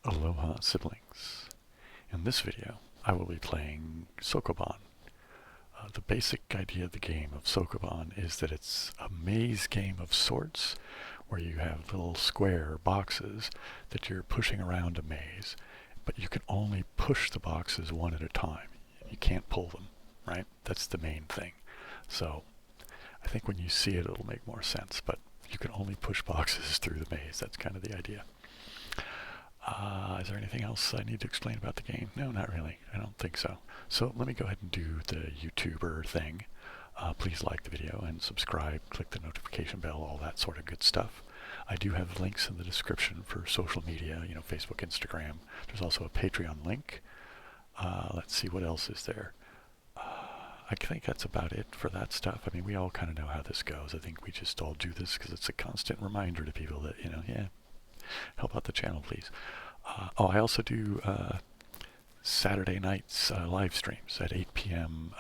Aloha siblings. In this video, I will be playing Sokoban. The basic idea of the game of Sokoban is that it's a maze game of sorts, where you have little square boxes that you're pushing around a maze, but you can only push the boxes one at a time. You can't pull them, right? That's the main thing. So I think when you see it, it'll make more sense, but you can only push boxes through the maze. That's kind of the idea. Is there anything else I need to explain about the game? No, not really. I don't think so. So let me go ahead and do the YouTuber thing. Please like the video and subscribe, click the notification bell, all that sort of good stuff. I do have links in the description for social media, Facebook, Instagram. There's also a Patreon link. Let's see, what else is there? I think that's about it for that stuff. I mean, we all kind of know how this goes. I think we just all do this because it's a constant reminder to people that, help out the channel, please. I also do Saturday nights live streams at 8 p.m.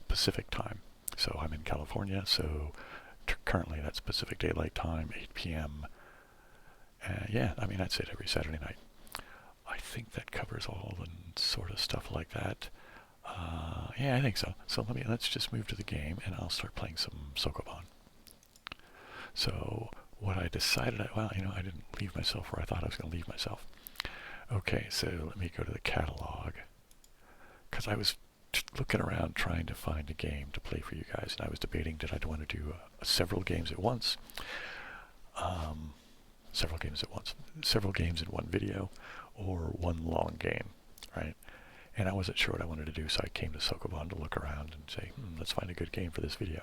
Pacific time. So I'm in California, so currently that's Pacific Daylight Time, 8 p.m. That's it, every Saturday night. I think that covers all the sort of stuff like that. I think so. So let's just move to the game, and I'll start playing some Sokoban. So what I decided, I didn't leave myself where I thought I was going to leave myself. Okay, so let me go to the catalog, because I was looking around trying to find a game to play for you guys, and I was debating, did I want to do several games at once, several games in one video, or one long game, right? And I wasn't sure what I wanted to do, so I came to Sokoban to look around and say, let's find a good game for this video.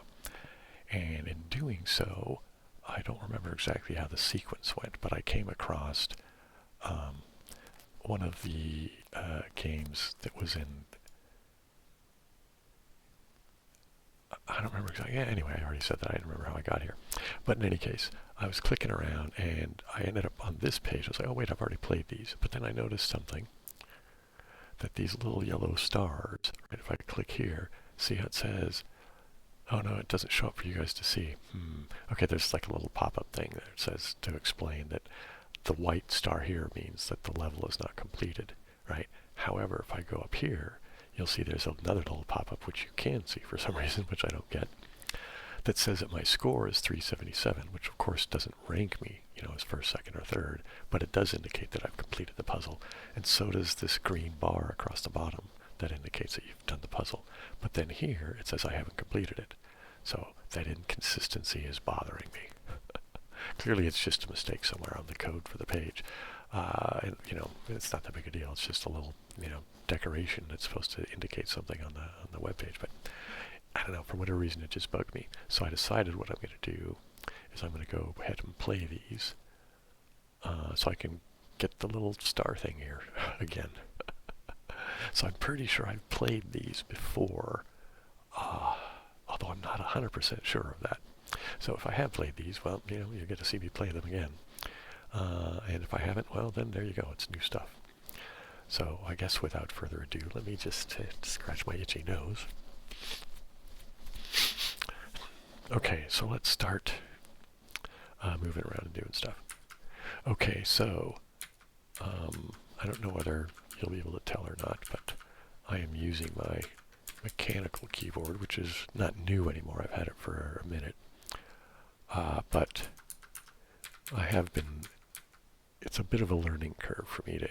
And in doing so, I don't remember exactly how the sequence went, but I came across one of the games that was in... I don't remember exactly. Yeah, anyway, I already said that. I didn't remember how I got here. But in any case, I was clicking around, and I ended up on this page. I was like, oh, wait, I've already played these. But then I noticed something, that these little yellow stars, right, if I click here, see how it says... Oh no, it doesn't show up for you guys to see. Okay, there's like a little pop-up thing that says to explain that the white star here means that the level is not completed, right? However, if I go up here, you'll see there's another little pop-up which you can see for some reason, which I don't get, that says that my score is 377, which of course doesn't rank me, as first, second, or third, but it does indicate that I've completed the puzzle, and so does this green bar across the bottom. That indicates that you've done the puzzle. But then here, it says I haven't completed it. So that inconsistency is bothering me. Clearly it's just a mistake somewhere on the code for the page. It's not that big a deal. It's just a little, decoration that's supposed to indicate something on the web page. But I don't know, for whatever reason it just bugged me. So I decided what I'm going to do is I'm going to go ahead and play these so I can get the little star thing here again. So I'm pretty sure I've played these before, although I'm not 100% sure of that. So if I have played these, well, you get to see me play them again. And if I haven't, well, then there you go. It's new stuff. So I guess without further ado, let me just scratch my itchy nose. Okay, so let's start moving around and doing stuff. Okay, so I don't know whether you'll be able to tell or not, but I am using my mechanical keyboard, which is not new anymore. I've had it for a minute. But I have been... It's a bit of a learning curve for me to,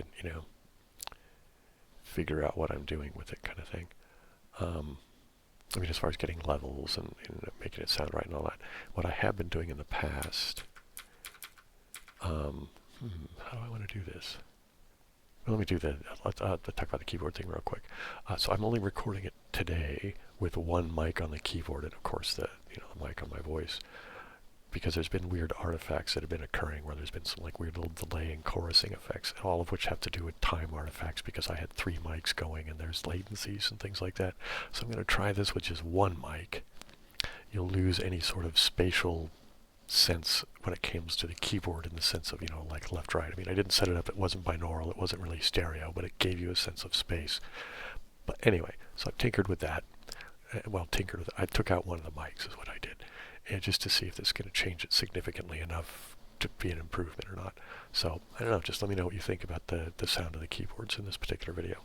figure out what I'm doing with it kind of thing. As far as getting levels and making it sound right and all that. What I have been doing in the past... how do I want to do this? Well, let me do let's talk about the keyboard thing real quick. So I'm only recording it today with one mic on the keyboard and of course the mic on my voice, because there's been weird artifacts that have been occurring where there's been some weird little delay and chorusing effects, and all of which have to do with time artifacts because I had 3 mics going and there's latencies and things like that. So I'm going to try this with just one mic. You'll lose any sort of spatial sense when it comes to the keyboard in the sense of, like left, right. I didn't set it up, it wasn't binaural, it wasn't really stereo, but it gave you a sense of space. But anyway, so I tinkered with that. I took out one of the mics is what I did. And just to see if this is going to change it significantly enough to be an improvement or not. So, I don't know, just let me know what you think about the sound of the keyboards in this particular video.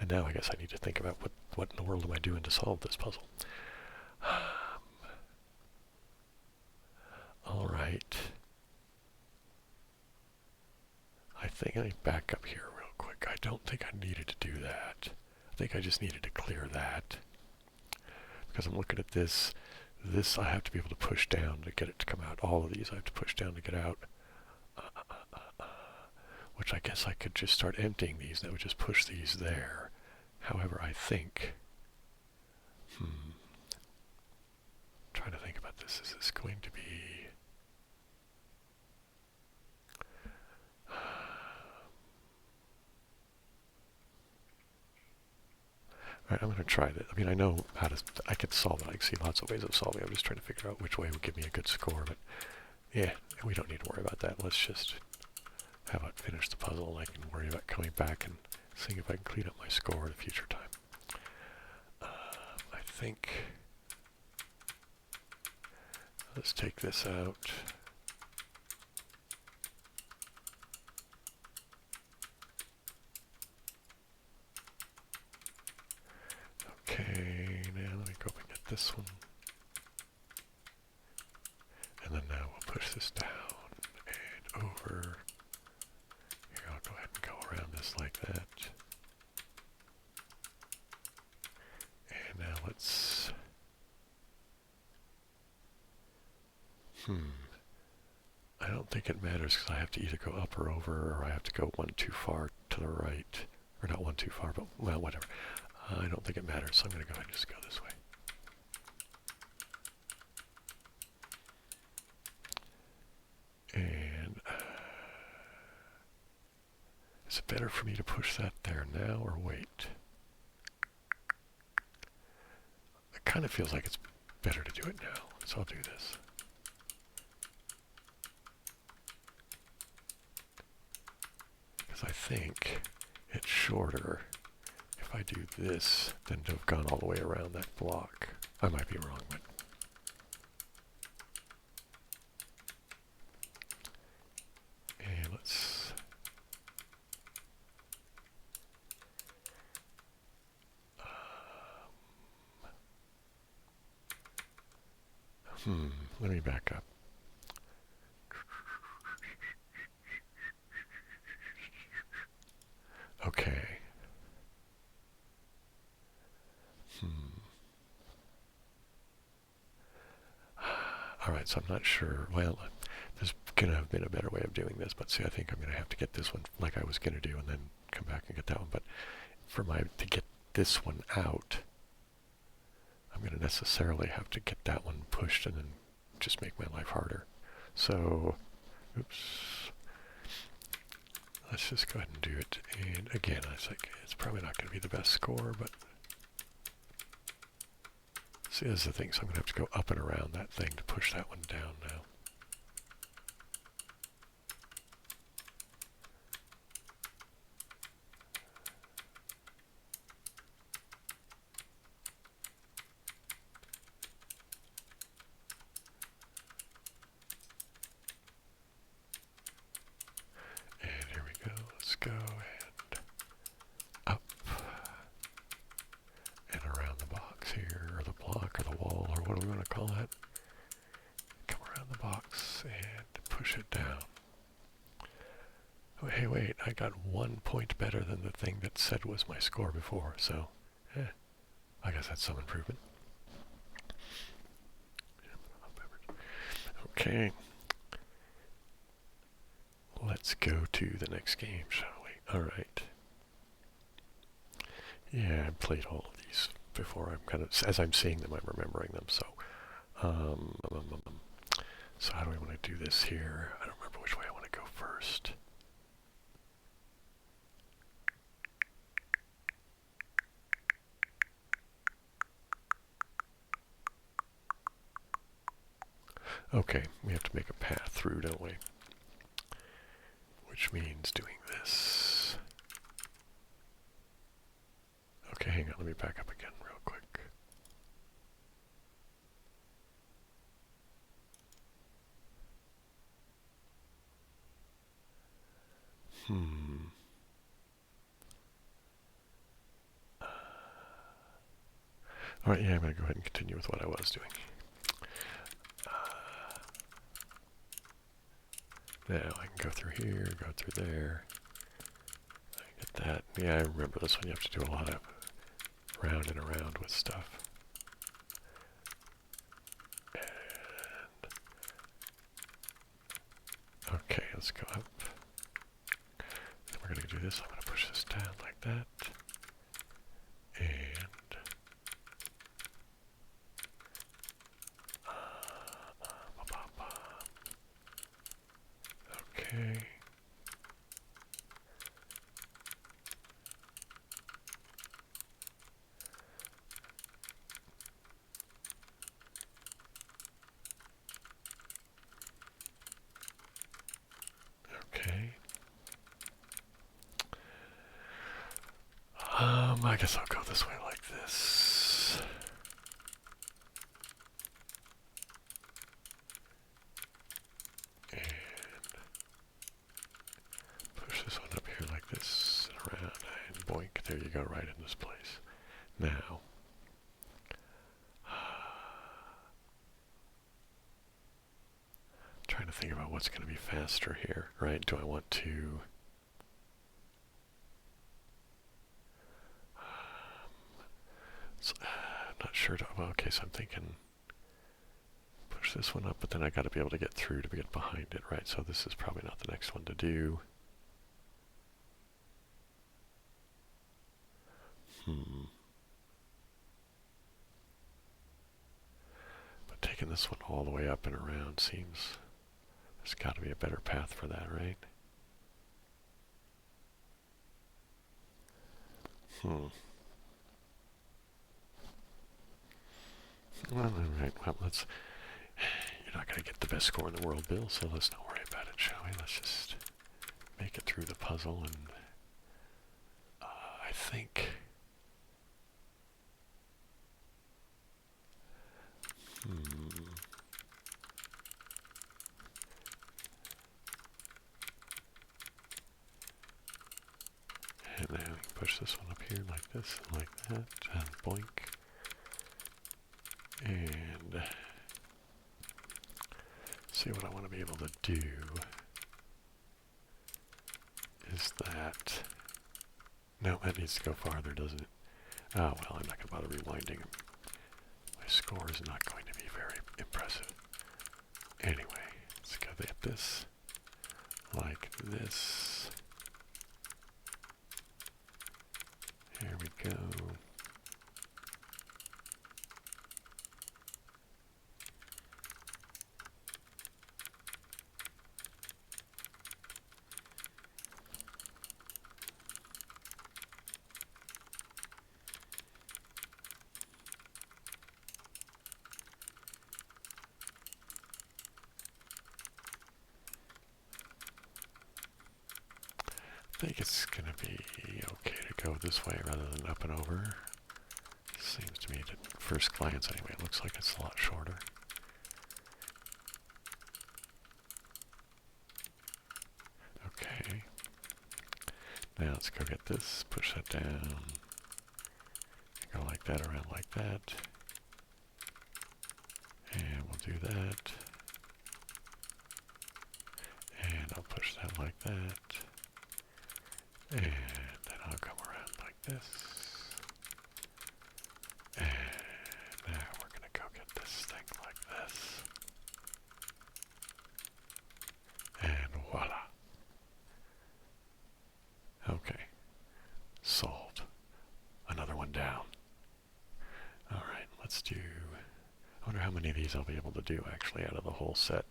And now I guess I need to think about what in the world am I doing to solve this puzzle. Alright. I think I back up here real quick. I don't think I needed to do that. I think I just needed to clear that. Because I'm looking at this. This I have to be able to push down to get it to come out. All of these I have to push down to get out. Which I guess I could just start emptying these. That would just push these there. However, I think... trying to think about this. Is this going to be... Alright, I'm going to try this. I mean, I know how to... I could solve it. I can see lots of ways of solving it. I'm just trying to figure out which way would give me a good score. But, yeah, we don't need to worry about that. Let's just have it finish the puzzle, and I can worry about coming back and seeing if I can clean up my score at a future time. I think... Let's take this out. Okay, now let me go up and get this one. And then now we'll push this down and over. Here, I'll go ahead and go around this like that. And now let's... I don't think it matters because I have to either go up or over, or I have to go one too far to the right. Or not one too far, but, well, whatever. I don't think it matters, so I'm going to go ahead and just go this way. And is it better for me to push that there now or wait? It kind of feels like it's better to do it now, so I'll do this. Because I think it's shorter if I do this than to have gone all the way around that block. I might be wrong, but... And let's... let me back up. Okay. Alright, so I'm not sure. Well, there's going to have been a better way of doing this, but see, I think I'm going to have to get this one like I was going to do and then come back and get that one. But to get this one out, I'm going to necessarily have to get that one pushed and then just make my life harder. So, oops. Let's just go ahead and do it. And again, I think it's probably not going to be the best score, but see, this is the thing. So I'm going to have to go up and around that thing to push that one down now. Go and up and around the box here, or the block, or the wall, or what do we want to call that? Come around the box and push it down. Oh, hey, wait, I got 1 point better than the thing that said was my score before, so, I guess that's some improvement. Okay. Let's go to the next game, shall we? Alright. Yeah, I played all of these before. I'm kind of, as I'm seeing them, I'm remembering them, so. So how do we want to do this here? I don't remember which way I want to go first. Okay, we have to make a path through, don't we? Which means doing this. Okay, hang on, let me back up again real quick. All right, yeah, I'm going to go ahead and continue with what I was doing. Now I can go through here, go through there. I get that. Yeah, I remember this one. You have to do a lot of round and around with stuff. And okay, let's go up. Then we're going to do this. I'm going to push this down like that. And okay. Okay. I guess I'll go this way like this. And push this one up here like this and around, and boink, there you go, right in this place. Now, trying to think about what's going to be faster here, right? Do I want to... I'm not sure. Well, okay, so I'm thinking push this one up, but then I got to be able to get through to get behind it, right? So this is probably not the next one to do. But taking this one all the way up and around seems... There's got to be a better path for that, right? Well, all right. Well, let's... You're not going to get the best score in the world, Bill, so let's not worry about it, shall we? Let's just make it through the puzzle, and I think... And then we can push this one up here like this and like that, and boink. And see, what I want to be able to do is that... No, that needs to go farther, doesn't it? Oh, well, I'm not going to bother rewinding. My score is not going to be very impressive. Anyway, let's go get this like this. There we go. I think it's going to be okay to go this way rather than up and over. Seems to me, at first glance anyway, it looks like it's a lot shorter. Okay. Now let's go get this, push that down, go like that, around like that. And we'll do that. And I'll push that like that. And then I'll come around like this. And now we're going to go get this thing like this. And voila. Okay. Solved. Another one down. Alright, let's do... I wonder how many of these I'll be able to do actually out of the whole set.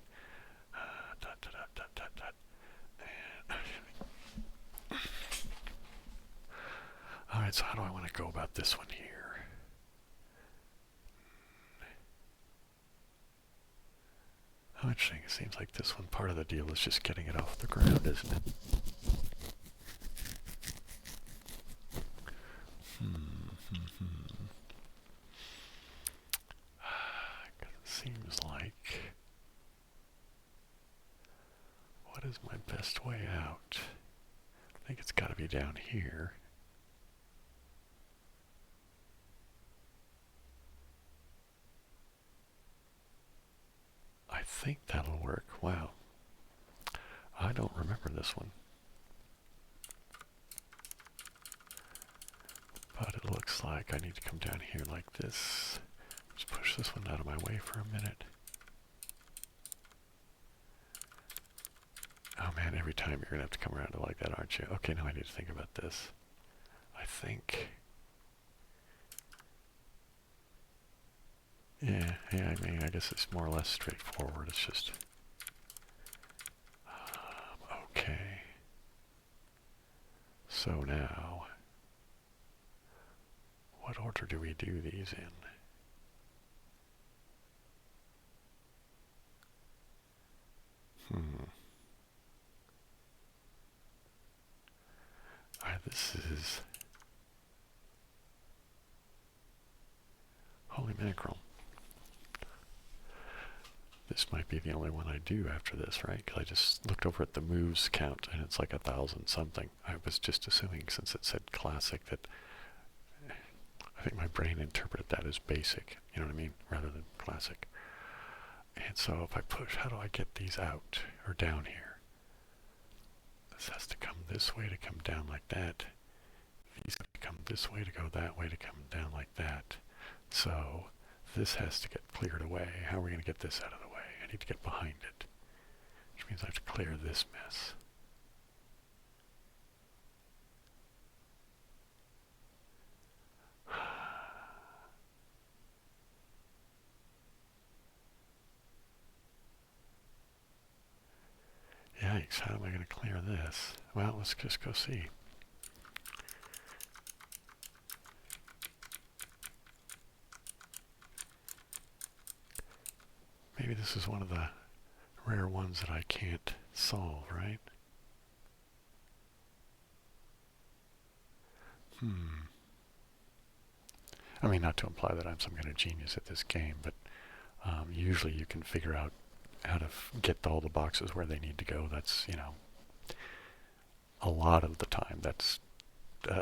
Alright, so how do I want to go about this one here? How interesting. It seems like this one, part of the deal is just getting it off the ground, isn't it? It seems like... What is my best way out? think it's got to be down here. I think that'll work. Wow. I don't remember this one. But it looks like I need to come down here like this. Let's push this one out of my way for a minute. Oh man, every time you're going to have to come around it like that, aren't you? Okay, now I need to think about this. I think... Yeah, I mean, I guess it's more or less straightforward. It's just... okay. So now... what order do we do these in? Alright, this is... holy mackerel. This might be the only one I do after this, right? Because I just looked over at the moves count and it's like 1,000 something. I was just assuming, since it said classic, that I think my brain interpreted that as basic, you know what I mean, rather than classic. And so if I push, how do I get these out or down here? This has to come this way to come down like that. These have to come this way to go that way to come down like that. So this has to get cleared away. How are we going to get this out of the way? I need to get behind it, which means I have to clear this mess. Yikes, how am I going to clear this? Well, let's just go see. Maybe this is one of the rare ones that I can't solve, right? I mean, not to imply that I'm some kind of genius at this game, but usually you can figure out how to get all the boxes where they need to go. That's, you know, a lot of the time that's,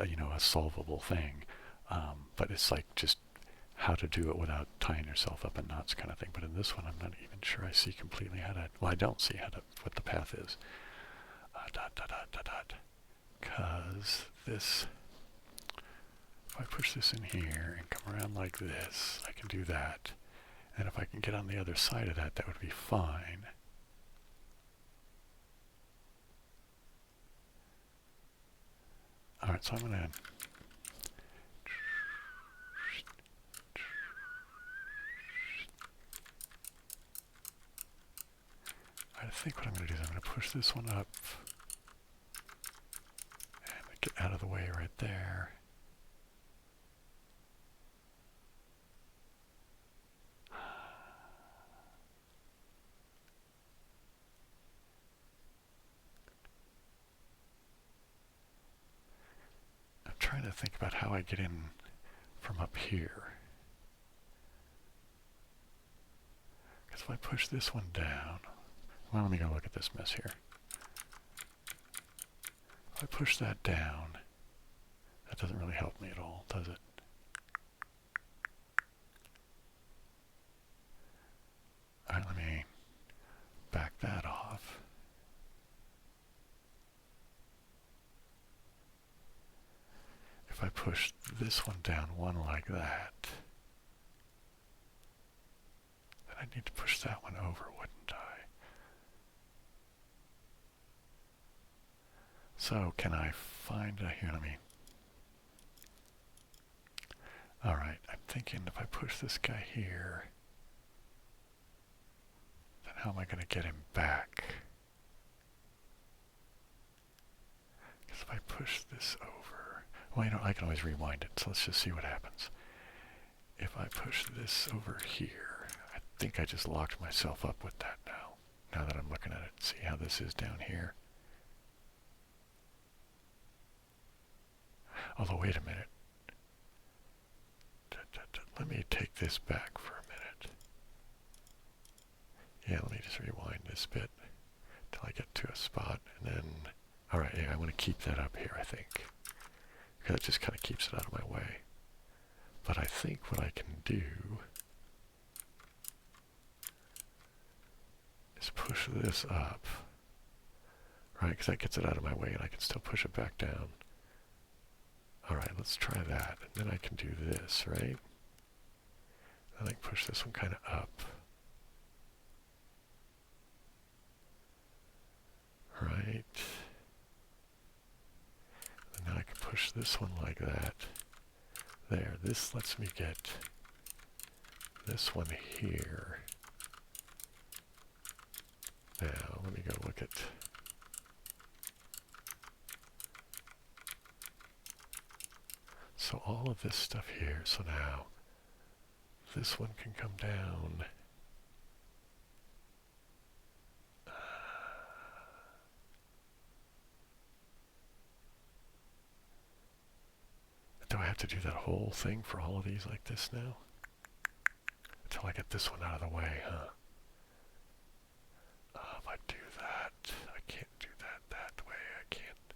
you know, a solvable thing. But it's like just how to do it without tying yourself up in knots kind of thing. But in this one, I'm not even sure I see completely how to, well, I don't see how to, what the path is. Because this, if I push this in here and come around like this, I can do that. And if I can get on the other side of that, that would be fine. Alright, so I'm going to... I think what I'm going to do is I'm going to push this one up and get out of the way right there. I'm trying to think about how I get in from up here. Because if I push this one down, well, let me go look at this mess here. If I push that down, that doesn't really help me at all, does it? Alright, let me back that off. If I push this one down one like that, then I need to push that one over, wouldn't I? So can I find a, here, let me, alright, I'm thinking if I push this guy here, then how am I going to get him back? Because if I push this over, well, you know, I can always rewind it, so let's just see what happens. If I push this over here, I think I just locked myself up with that now that I'm looking at it. See how this is down here? Although, wait a minute. Let me take this back for a minute. Yeah, let me just rewind this bit till I get to a spot, and then Alright, yeah, I want to keep that up here, I think. Because it just kind of keeps it out of my way. But I think what I can do is push this up. Right, because that gets it out of my way and I can still push it back down. Alright, let's try that. And then I can do this, right? Then I can push this one kind of up. Right. And now I can push this one like that. There, this lets me get this one here. Now, let me go look at... So all of this stuff here, so now this one can come down. Do I have to do that whole thing for all of these like this now? Until I get this one out of the way, huh? If I do that, I can't do that way, I can't.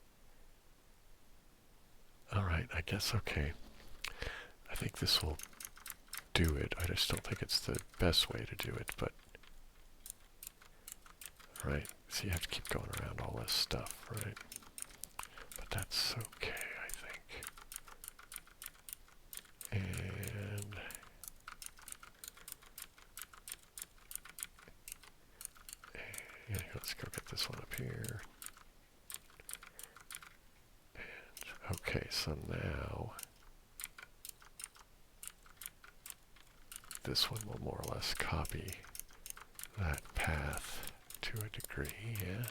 Alright, I guess okay. I think this will do it. I just don't think it's the best way to do it, but... Right, so you have to keep going around all this stuff, right? But that's okay, I think. And... yeah, let's go get this one up here. And, okay, so now... this one will more or less copy that path to a degree, yeah?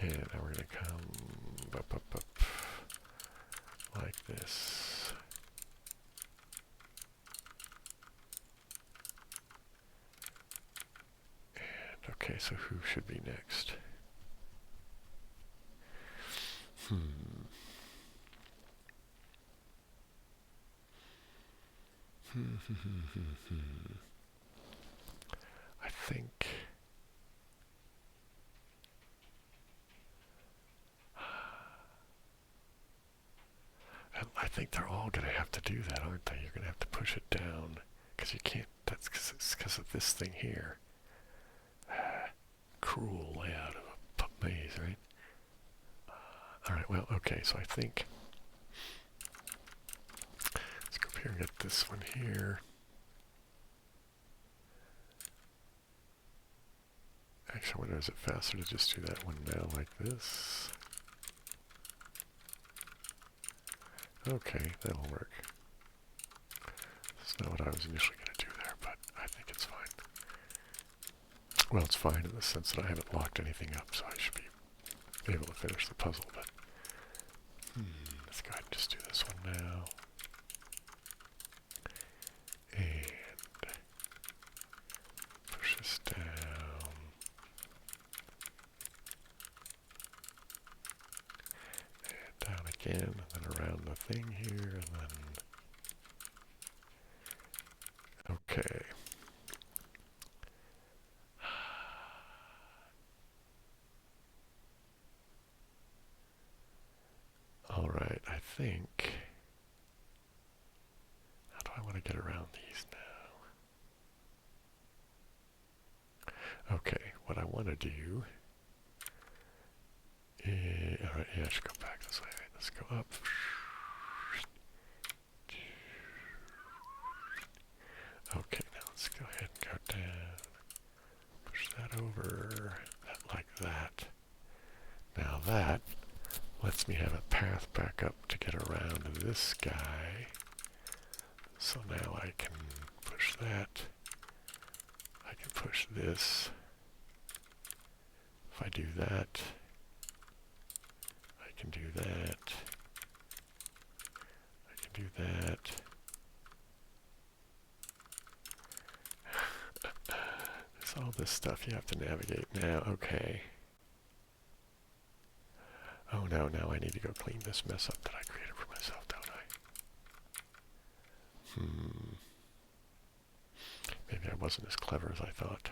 And now we're going to come up like this. And okay, so who should be next? I think... I think they're all going to have to do that, aren't they? You're going to have to push it down, because you can't, that's because of this thing here. Cruel layout of a pup maze, right? Alright, well, okay, so I think... let's go up here and get this one here. Actually, I wonder, is it faster to just do that one now like this? Okay, that'll work. That's not what I was initially going to do there, but I think it's fine. Well, it's fine in the sense that I haven't locked anything up, so I should be able to finish the puzzle, but... let's go ahead and just do this one now. And... push this down. And down again, and then around the thing here, and then... okay. Alright, I think... how do I want to get around these now? Okay, what I want to do... alright, yeah, I should go back this way. Let's go up. Okay, now let's go ahead and go down. Push that over. That like that. Now that lets me have a path back up to get around this guy. So now I can push that. I can push this. If I do that, I can do that. I can do that. There's all this stuff you have to navigate now. Okay. Oh no, now I need to go clean this mess up that I created for myself, don't I? Maybe I wasn't as clever as I thought.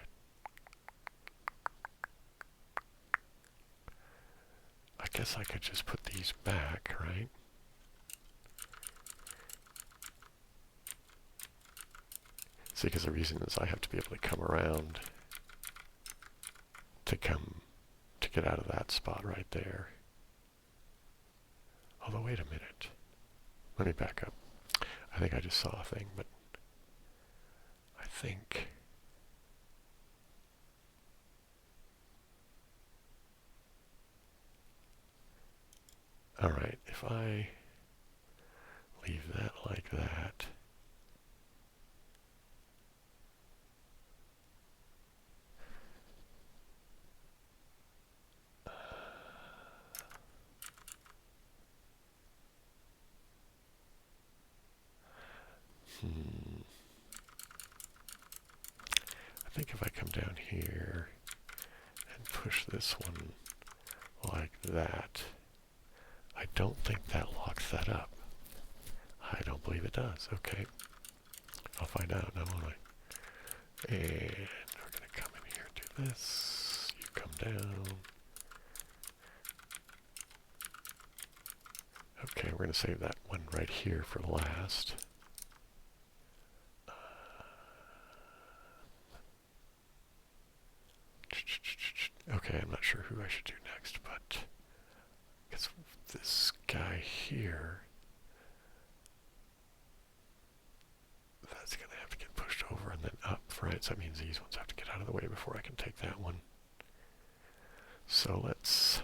guess I could just put these back, right? See, because the reason is I have to be able to come around to get out of that spot right there. Although, wait a minute. Let me back up. I think I just saw a thing, but I think... Alright, if I leave that like that... I think if I come down here and push this one like that, I don't think that locks that up. I don't believe it does. Okay. I'll find out now, won't I? And we're going to come in here and do this. You come down. Okay, we're going to save that one right here for last. Okay, I'm not sure who I should do next, but I guess this guy here, that's going to have to get pushed over and then up, right? So that means these ones have to get out of the way before I can take that one. So let's,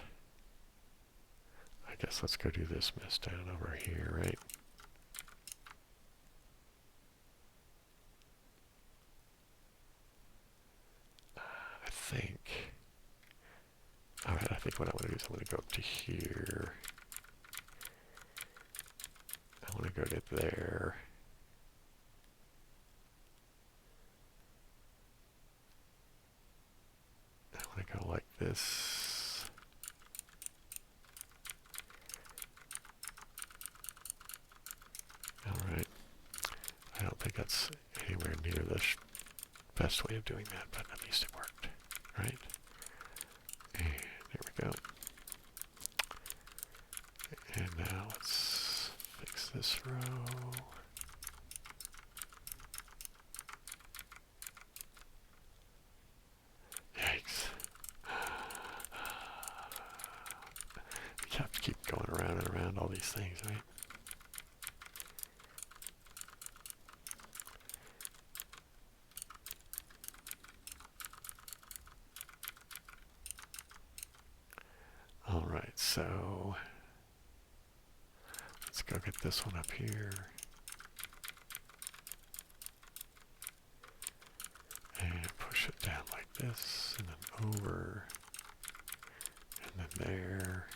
I guess let's go do this mess down over here, right? I think... Alright, I think what I want to do is I'm going to go up to here. I want to go to there. I want to go like this. Alright. I don't think that's anywhere near the best way of doing that, but at least it worked, right? And there we go. And now let's fix this row. Yikes. We have to keep going around and around all these things, right? Alright, so let's go get this one up here. And push it down like this, and then over, and then there,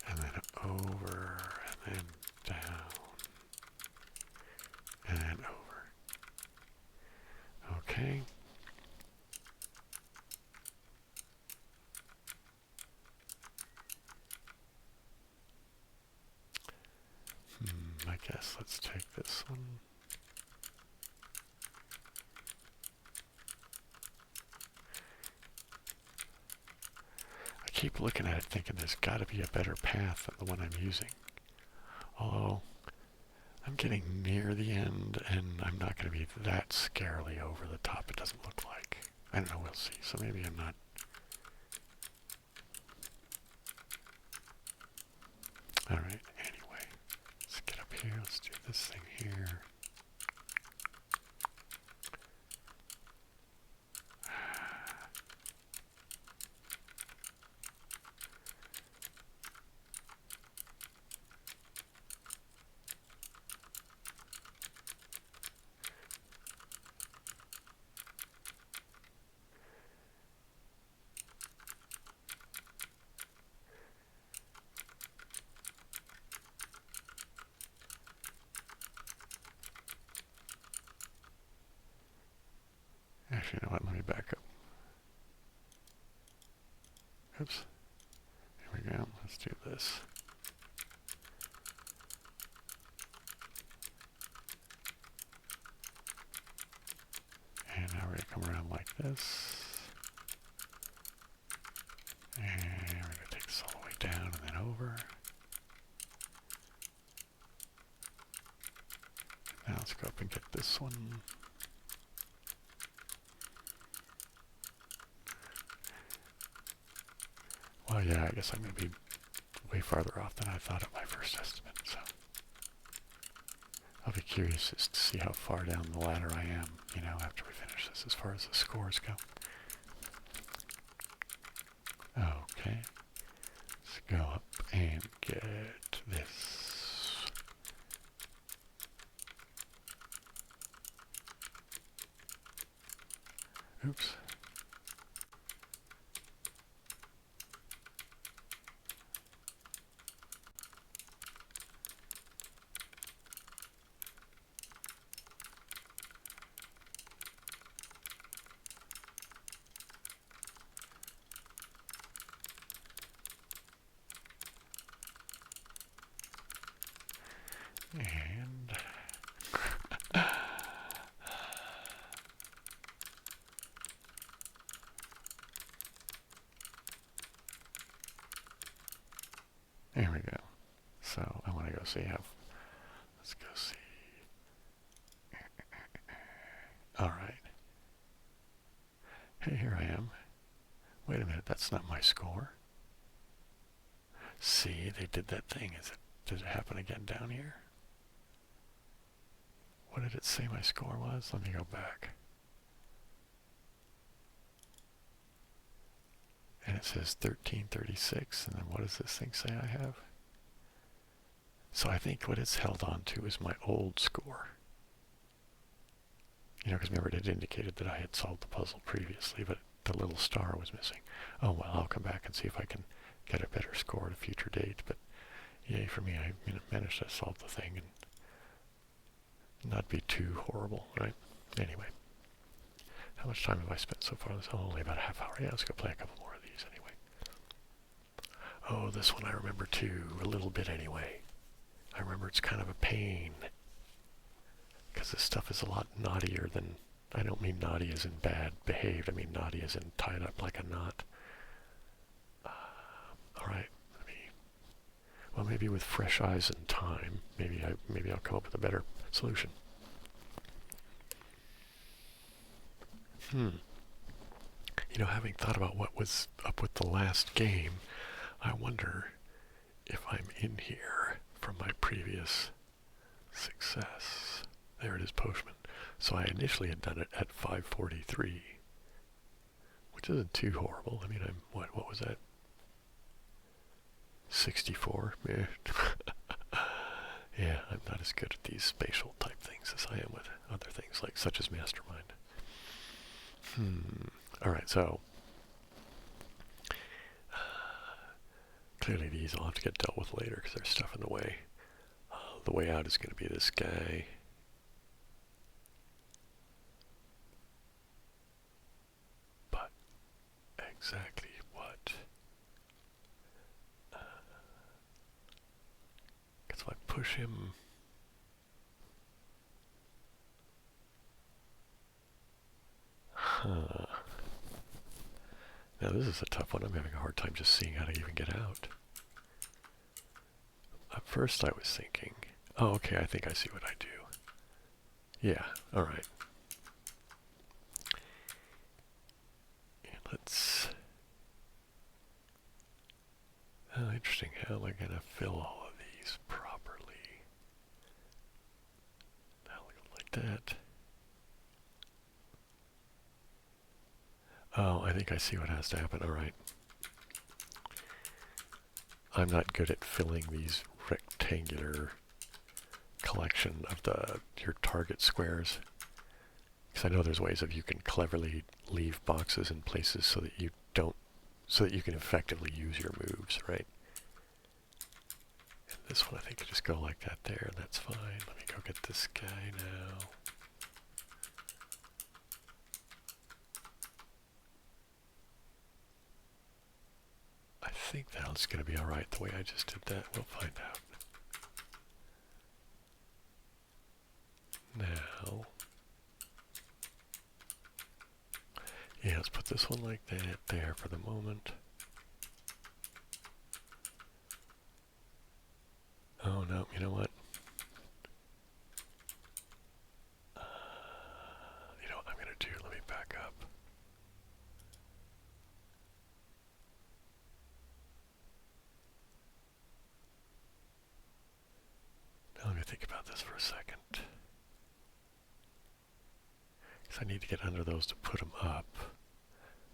and then over, and then down, and then over. Okay. I guess let's take this one. I keep looking at it thinking there's got to be a better path than the one I'm using. Although, I'm getting near the end and I'm not going to be that scarily over the top, it doesn't look like. I don't know, we'll see. So maybe I'm not. Alright, anyway. Let's get up here, let's do this thing here. Actually, you know what? Let me back up. Oops. Here we go. Let's do this. And now we're going to come around like this. And we're over. Now let's go up and get this one. Well, yeah, I guess I'm going to be way farther off than I thought at my first estimate, so I'll be curious as to see how far down the ladder I am, you know, after we finish this, as far as the scores go. Okay, let's go up and get this. Oops. And there we go. So I want to go see how. Let's go see. All right. Hey, here I am. Wait a minute, that's not my score. See, they did that thing. Did it happen again down here? What did it say my score was? Let me go back. And it says 1336, and then what does this thing say I have? So I think what it's held on to is my old score. You know, because remember it indicated that I had solved the puzzle previously, but the little star was missing. Oh well, I'll come back and see if I can get a better score at a future date, but yay for me, I managed to solve the thing and not be too horrible, right? Anyway, how much time have I spent so far? Oh, only about a half hour. Yeah, let's go play a couple more of these anyway. Oh, this one I remember too, a little bit anyway. I remember it's kind of a pain, because this stuff is a lot knottier than, I don't mean naughty as in bad behaved, I mean naughty as in tied up like a knot. Alright, well, maybe with fresh eyes and time, maybe I'll come up with a better solution. You know, having thought about what was up with the last game, I wonder if I'm in here from my previous success. There it is, Postman. So I initially had done it at 543, which isn't too horrible. I mean, what was that? 64? Yeah. Yeah, I'm not as good at these spatial type things as I am with other things, like such as Mastermind. Alright, so clearly these I'll have to get dealt with later because there's stuff in the way. The way out is going to be this guy. But exactly what? Because if I push him... Now this is a tough one. I'm having a hard time just seeing how to even get out. At first I was thinking, oh, okay, I think I see what I do. Yeah, alright. Let's... Oh, interesting. How am I going to fill all of these properly? Now like that. Oh, I think I see what has to happen. Alright. I'm not good at filling these rectangular collection of your target squares. Because I know there's ways of you can cleverly leave boxes in places so that you can effectively use your moves, right? And this one I think you just go like that there, and that's fine. Let me go get this guy now. I think that's going to be alright the way I just did that. We'll find out. Now, yeah, let's put this one like that there for the moment. no, you know what? You know what I'm going to do? Let me back up. Now let me think about this for a second. Because I need to get under those to put them up.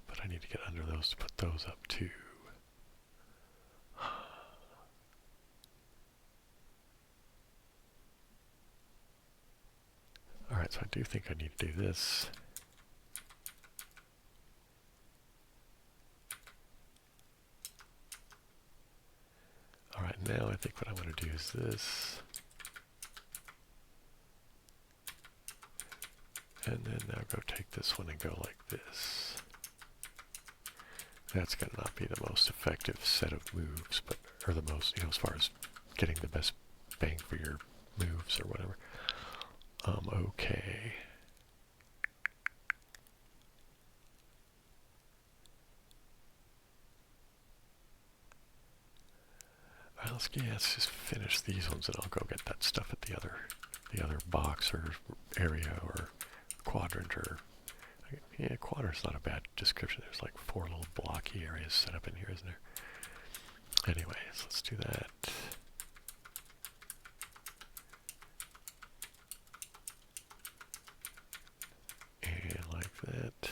But I need to get under those to put those up too. Alright, so I do think I need to do this. Alright, now I think what I'm going to do is this. And then now go take this one and go like this. That's going to not be the most effective set of moves, but, or the most, you know, as far as getting the best bang for your moves or whatever. Okay. Well, let's just finish these ones and I'll go get that stuff at the other box or area or quadrant or, yeah, quadrant's not a bad description. There's like 4 little blocky areas set up in here, isn't there? Anyways, let's do that. And like that.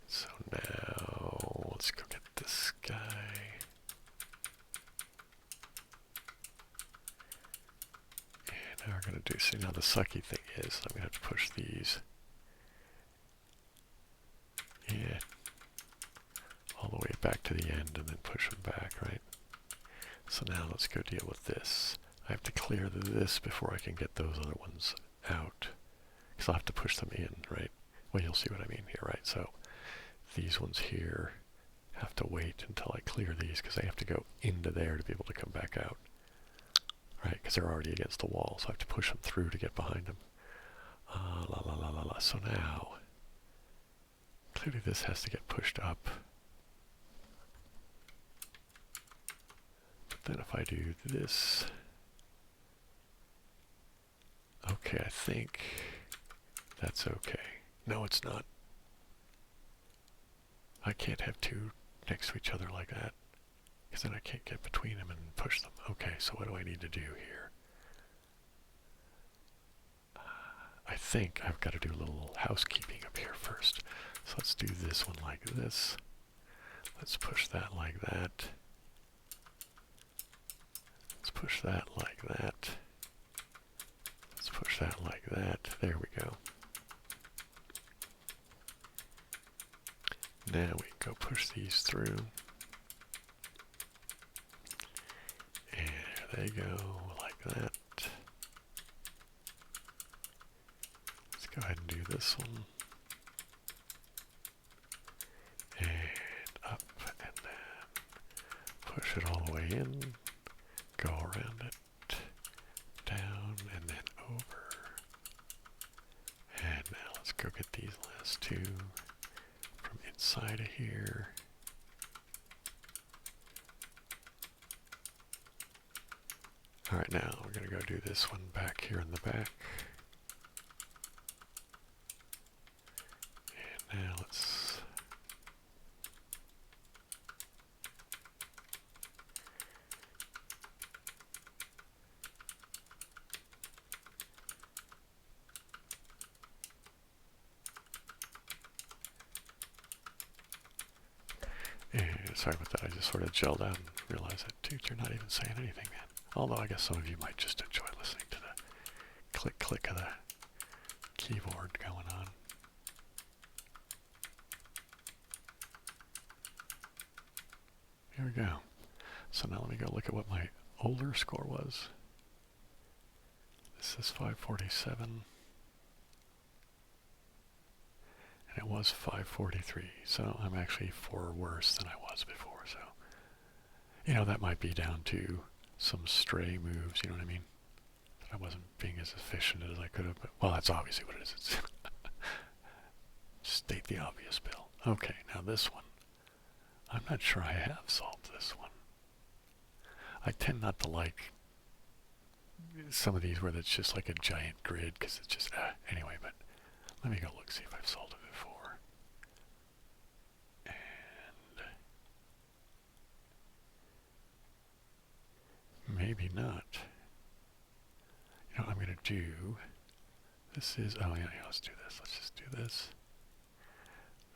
So now, let's go get this guy. And now we're going to do, see now the sucky thing is, I'm going to have to push these. Yeah. All the way back to the end and then push them back, right? So now let's go deal with this. I have to clear this before I can get those other ones out. Because I'll have to push them in, right? Well, you'll see what I mean here, right? So these ones here have to wait until I clear these because I have to go into there to be able to come back out. Right? Because they're already against the wall, so I have to push them through to get behind them. La la la la la. So now, clearly this has to get pushed up. But then if I do this, okay, I think that's okay. No, it's not. I can't have two next to each other like that, because then I can't get between them and push them. Okay, so what do I need to do here? I think I've got to do a little housekeeping up here first. So let's do this one like this. Let's push that like that. Let's push that like that. Let's push that like that. There we go. Now we can go push these through. And there they go, like that. Let's go ahead and do this one. And up, and then push it all the way in. Go around it. Down, and then over. And now let's go get these last two from inside of here. Alright, now we're going to go do this one back here in the back. And now let's... sorry about that, I just sort of gelled out and realized that, dude, you're not even saying anything, man. Although I guess some of you might just enjoy listening to the click-click of the keyboard going on. Here we go. So now let me go look at what my older score was. This is 547. And it was 543, so I'm actually 4 worse than I was before, so... You know, that might be down to some stray moves, you know what I mean? That I wasn't being as efficient as I could have, but... Well, that's obviously what it is. It's state the obvious, Bill. Okay, now this one. I'm not sure I have solved this one. I tend not to like some of these where it's just like a giant grid because it's just, anyway, but let me go look, see if I've sold it before. And maybe not. You know what I'm going to do? This is, oh yeah, let's do this. Let's just do this.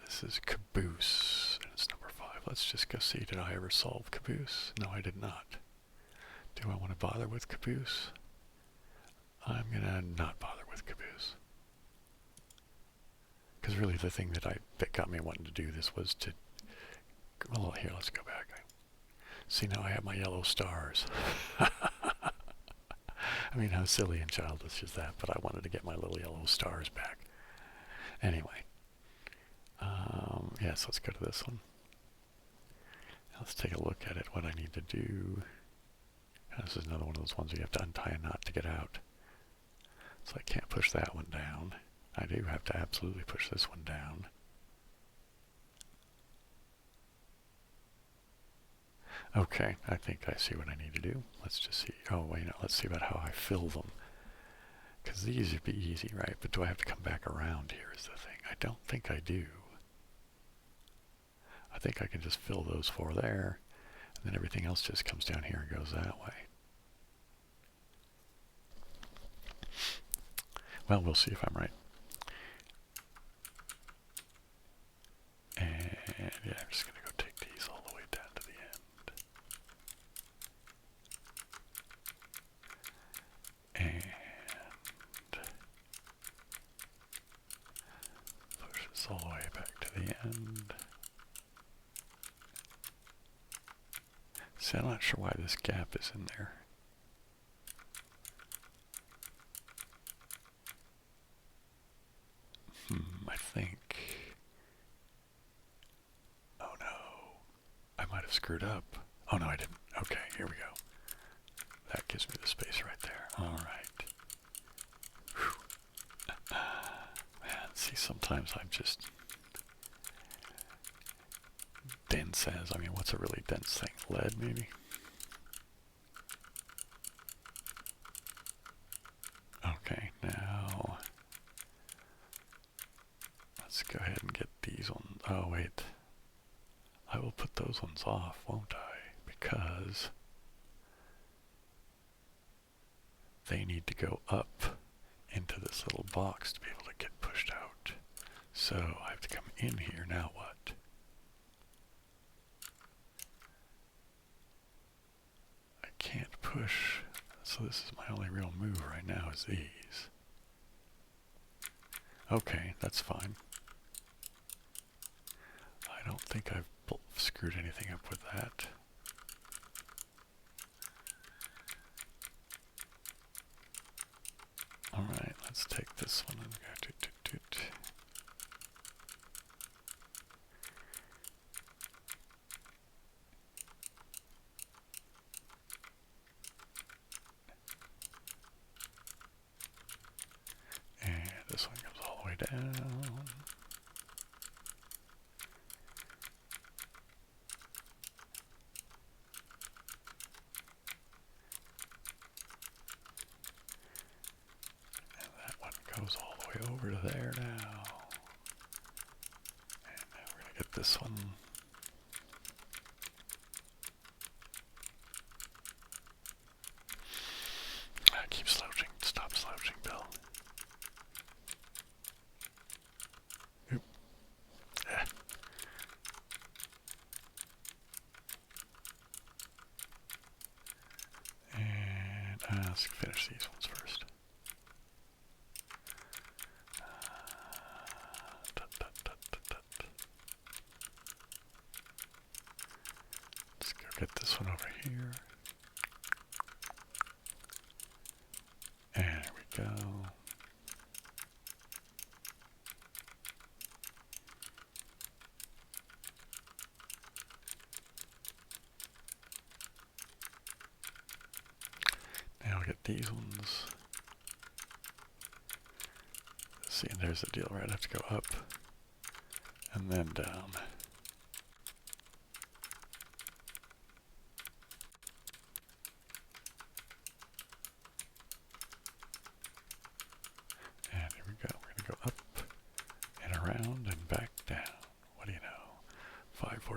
This is Caboose, and it's number 5. Let's just go see, did I ever solve Caboose? No, I did not. Do I want to bother with Caboose? I'm going to not bother with Caboose. Because really the thing that got me wanting to do this was to, well, here, let's go back. See, now I have my yellow stars. I mean, how silly and childish is that? But I wanted to get my little yellow stars back. Anyway. Yes, let's go to this one. Let's take a look at it, what I need to do. This is another one of those ones where you have to untie a knot to get out. So I can't push that one down. I do have to absolutely push this one down. Okay, I think I see what I need to do. Let's just see. Oh, wait, no, let's see about how I fill them. Because these would be easy, right? But do I have to come back around here is the thing. I don't think I do. I think I can just fill those 4 there, and then everything else just comes down here and goes that way. Well, we'll see if I'm right. And yeah, I'm just going to go take these all the way down to the end. And push this all the way back to the end. See, I'm not sure why this gap is in there. I think... Oh no. I might have screwed up. Oh no, I didn't. Okay, here we go. That gives me the space right there. Alright. Man, see, sometimes I'm just... dense as, I mean, what's a really dense thing? Lead, maybe? Okay, now let's go ahead and get these ones. Oh, wait. I will put those ones off, won't I? Because they need to go up into this little box to be able to get pushed out. So I have to come in here. Now what? I can't push. So this is my only real move right now is these. Okay, that's fine. I don't think I've screwed anything up with that. Alright, let's take this one and go toot. And this one comes all the way down. Goes all the way over to there now. And now we're going to get this one. Keep slouching. Stop slouching, Bill. Oop. And let's finish these ones first. Get this one over here. And there we go. Now I'll get these ones. See, and there's the deal, right? I have to go up and then down.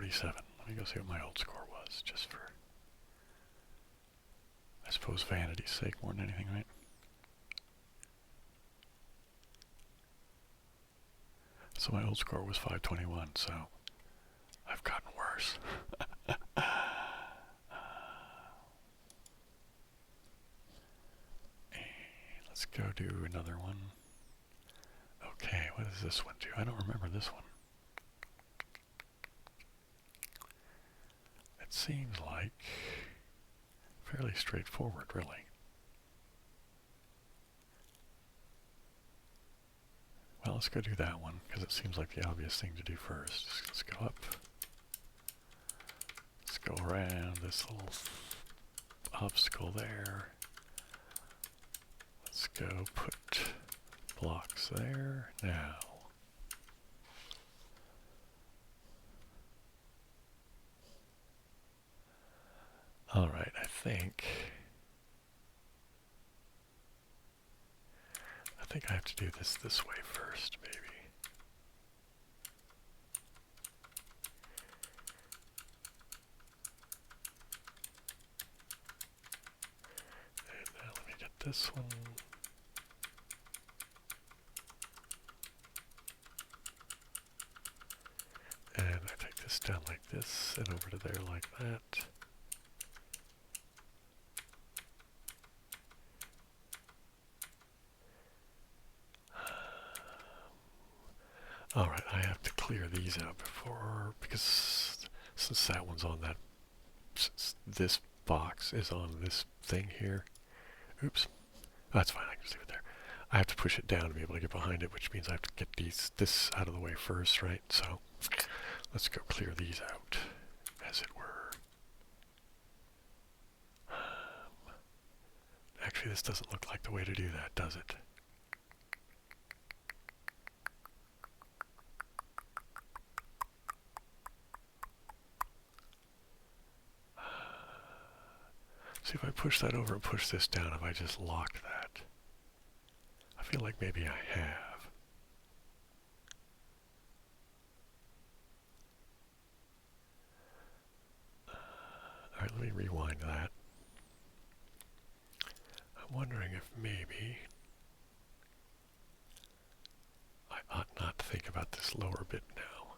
547. Let me go see what my old score was, just for, I suppose, vanity's sake more than anything, right? So my old score was 521, so I've gotten worse. Let's go do another one. Okay, what does this one do? I don't remember this one. It seems like fairly straightforward, really. Well, let's go do that one, because it seems like the obvious thing to do first. Let's go up. Let's go around this little obstacle there. Let's go put blocks there. Now, all right, I think I have to do this way first, maybe. And now let me get this one. And I take this down like this and over to there like that. Alright, I have to clear these out before, because since that one's on that, since this box is on this thing here, oops, that's fine, I can just leave it there. I have to push it down to be able to get behind it, which means I have to get this out of the way first, right? So, let's go clear these out, as it were. Actually, this doesn't look like the way to do that, does it? See if I push that over and push this down, if I just lock that. I feel like maybe I have. Alright, let me rewind that. I'm wondering if maybe I ought not to think about this lower bit now.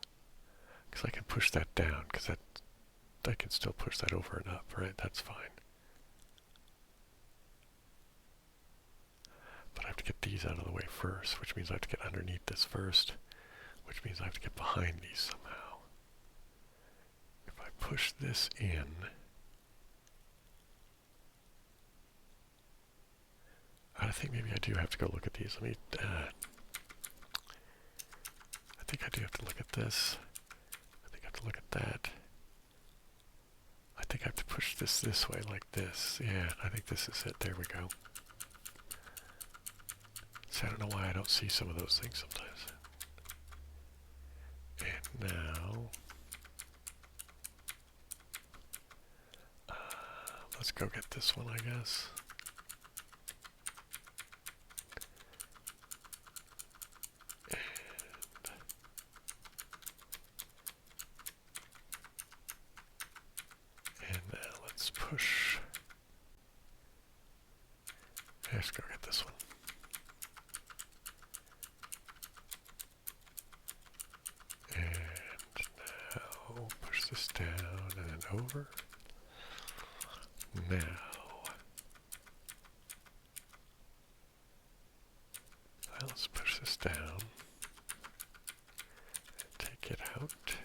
Because I can push that down, because I can still push that over and up, right? That's fine. But I have to get these out of the way first, which means I have to get underneath this first, which means I have to get behind these somehow. If I push this in, I think maybe I do have to go look at these. Let me, I think I do have to look at this. I think I have to look at that. I think I have to push this way like this. Yeah, I think this is it. There we go. So I don't know why I don't see some of those things sometimes. And now, let's go get this one, I guess. And now let's push. Let's go get this one. Push this down and then over. Now, let's push this down and take it out.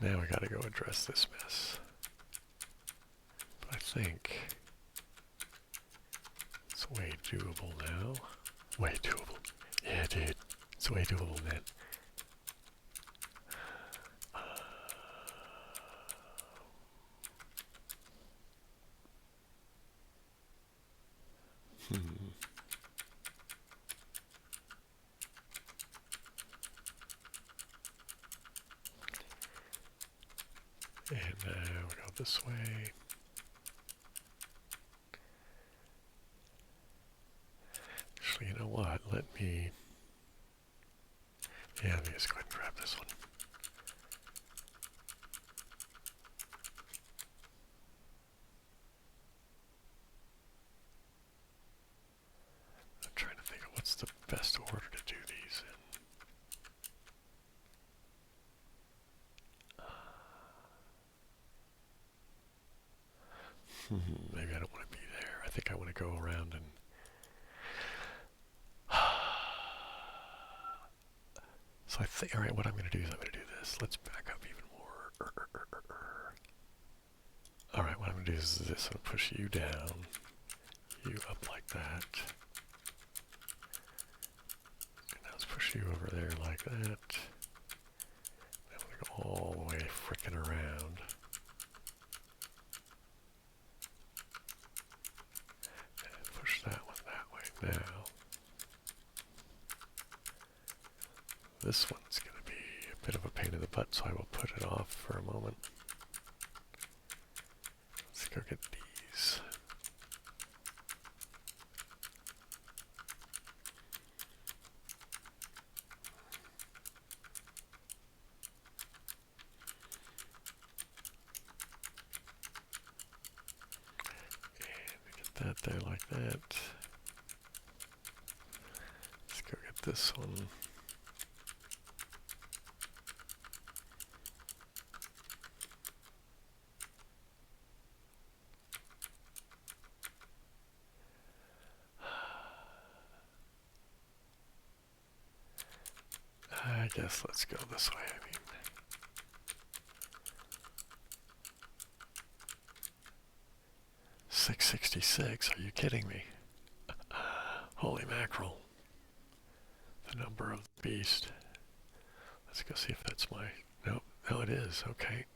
Now we gotta go address this mess. But I think it's way doable now. Way doable. Yeah, dude. It's way doable, man. And now we go this way. Actually, you know what? Let me Yeah, let me just go ahead and grab this one. I'm trying to think of what's the best order to do these in. Maybe I don't want to be there. I think I want to go around and... So I think, alright, what I'm going to do is I'm going to do this. Let's back up even more. Alright, what I'm going to do is this. I'm going to push you down, you up like that. And now let's push you over there like that. Now I'm going to go all the way frickin' around. And push that one that way. Now, this one's going to be a bit of a pain in the butt, so I will put it off for a moment. Let's go get these. And get that there like that. Let's go get this one. I guess let's go this way, I mean. $666, are you kidding me? Holy mackerel. The number of the beast. Let's go see if that's my... Nope, no it is, okay.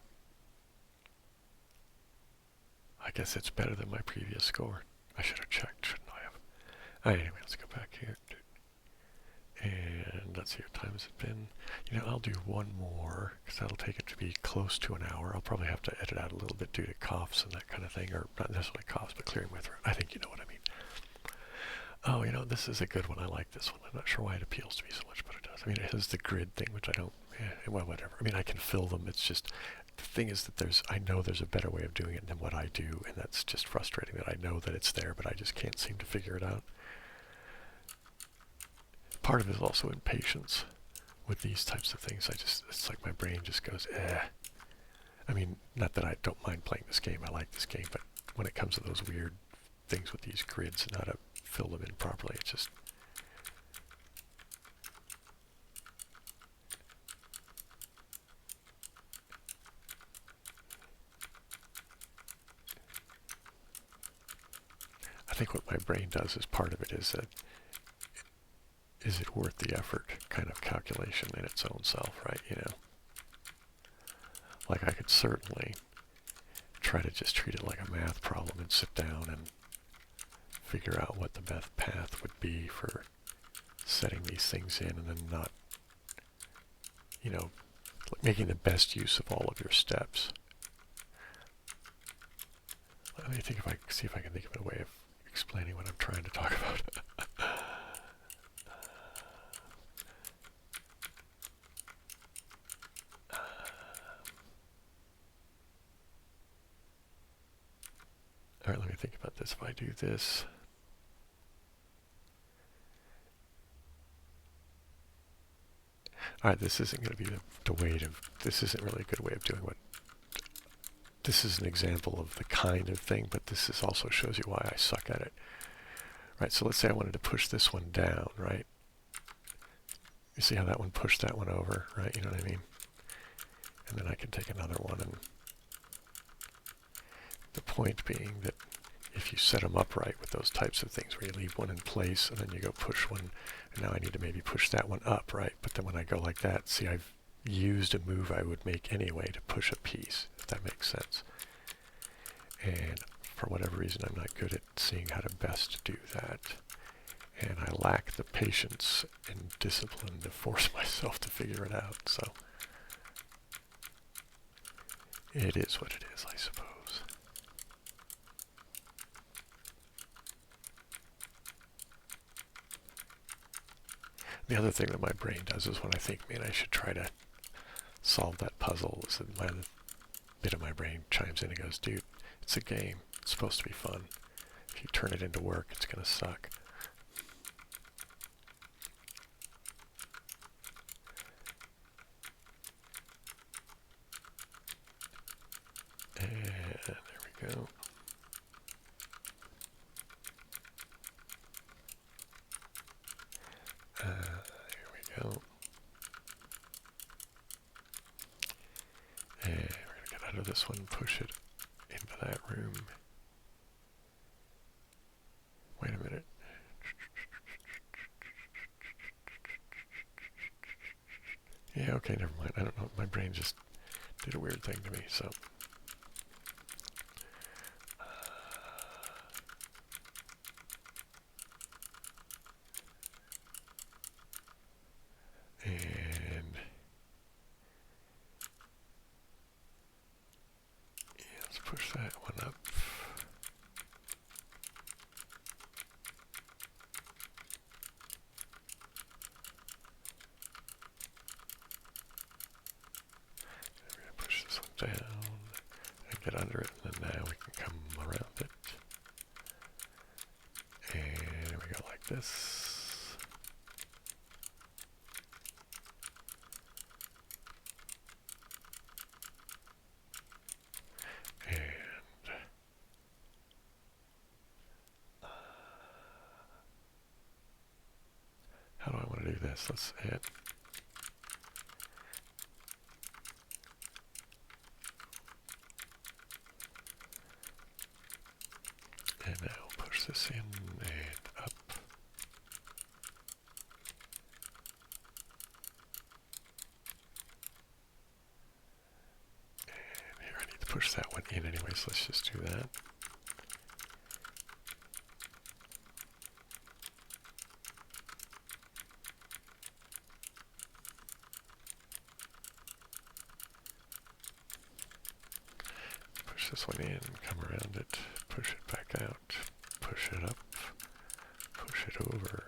I guess it's better than my previous score. I should have checked, shouldn't I have? Anyway, let's go back here. And let's see what time has it been. You know, I'll do one more, because that'll take it to be close to an hour. I'll probably have to edit out a little bit due to coughs and that kind of thing, or not necessarily coughs, but clearing my throat. I think you know what I mean. Oh, you know, this is a good one. I like this one. I'm not sure why it appeals to me so much, but it does. I mean, it has the grid thing, which I don't, well, whatever. I mean, I can fill them. It's just, the thing is that I know there's a better way of doing it than what I do, and that's just frustrating that I know that it's there, but I just can't seem to figure it out. Part of it is also impatience with these types of things. It's like my brain just goes, eh. I mean, not that I don't mind playing this game. I like this game, but when it comes to those weird things with these grids and how to fill them in properly, it's just... I think what my brain does as part of it is that, is it worth the effort kind of calculation in its own self, right? You know, like I could certainly try to just treat it like a math problem and sit down and figure out what the best path would be for setting these things in, and then not, you know, making the best use of all of your steps. Let me think if I see if I can think of a way of explaining what I'm trying to talk about. Alright, let me think about this. If I do this... Alright, this isn't going to be the way to... This isn't really a good way of doing what... This is an example of the kind of thing, but this is also shows you why I suck at it. Right, so let's say I wanted to push this one down, right? You see how that one pushed that one over, right? You know what I mean? And then I can take another one, and the point being that if you set them up right with those types of things where you leave one in place and then you go push one, and now I need to maybe push that one up, right? But then when I go like that, see, I've used a move I would make anyway to push a piece, if that makes sense. And for whatever reason, I'm not good at seeing how to best do that. And I lack the patience and discipline to force myself to figure it out, so it is what it is, I suppose. The other thing that my brain does is when I think, man, I should try to solve that puzzle, is that my bit of my brain chimes in and goes, dude, it's a game. It's supposed to be fun. If you turn it into work, it's going to suck. And there we go. Here we go. And we're going to get out of this one and push it into that room. Wait a minute. Yeah, okay, never mind. I don't know. My brain just did a weird thing to me, so. And yeah, let's push that one up. We're going to push this one down and get under it, and then now we can come around it. And we go like this. How do I want to do this? Let's hit. And now push this in and up. And here I need to push that one in anyways. Let's just do that. Push this one in, come around it, push it back out, push it up, push it over,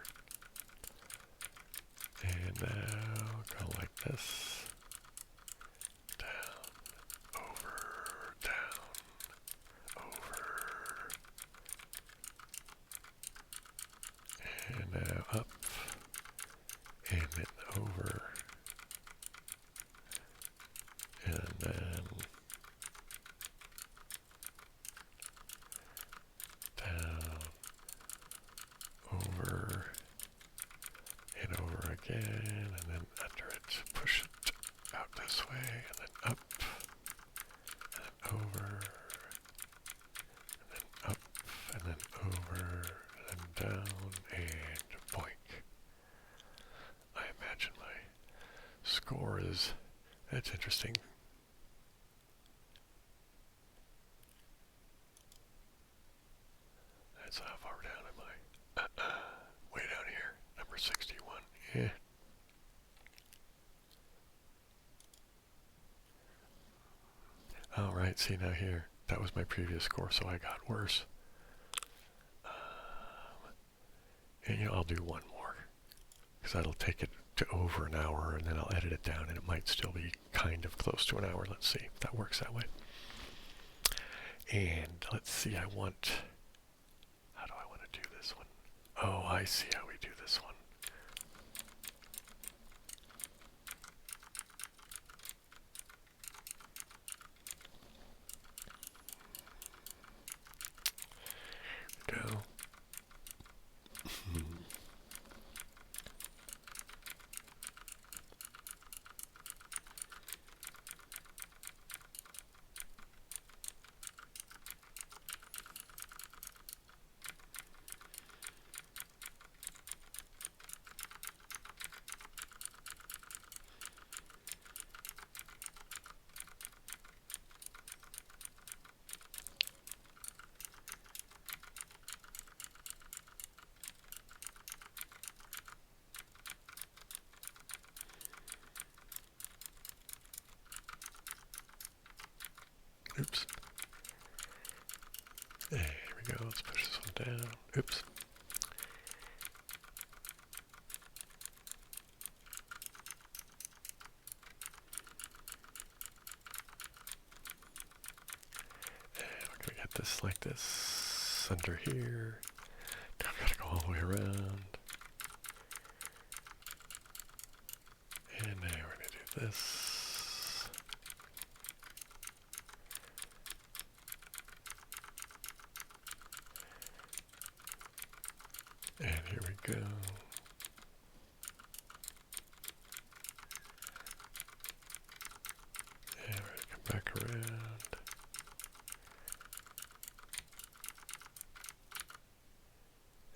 and now go like this, down, over, and now up, and then over, and then down, over, and over again, and then under it, push it out this way, and then up, and then over, and then up, and then over, and then down, and boink. I imagine my score is, that's interesting. That's how far down am I? Way down here, number 61. Yeah. All right, see now here, that was my previous score, so I got worse. And you know, I'll do one more, because that'll take it to over an hour, and then I'll edit it down, and it might still be kind of close to an hour. Let's see if that works that way. And let's see, how do I want to do this one? Oh, I see how we do this one. Go. Oops. There we go. Let's push this one down. Oops. like this under here. I've got to go all the way around. And now we're going to do this. And here we go. And we're going to come back around.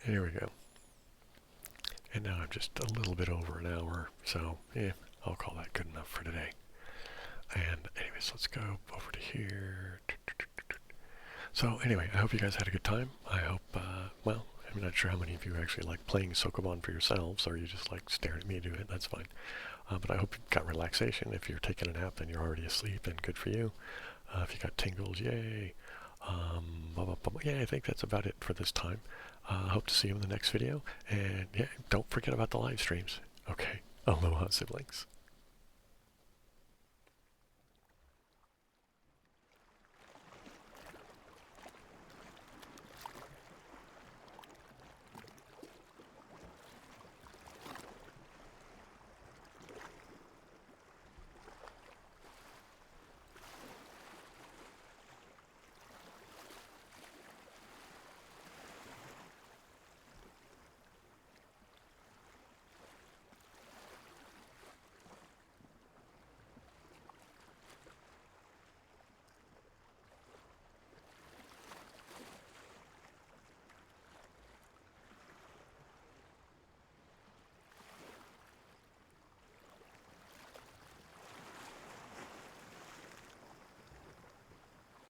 Here we go. And now I'm just a little bit over an hour, so yeah, I'll call that good enough for today. And anyways, let's go over to here. So anyway, I hope you guys had a good time. I hope, well, I'm not sure how many of you actually like playing Sokoban for yourselves, or you just like staring at me do it, that's fine. But I hope you got relaxation. If you're taking a nap and you're already asleep, then good for you. If you got tingles, yay. Yeah, I think that's about it for this time. Hope to see you in the next video. And yeah, don't forget about the live streams. Okay, aloha siblings.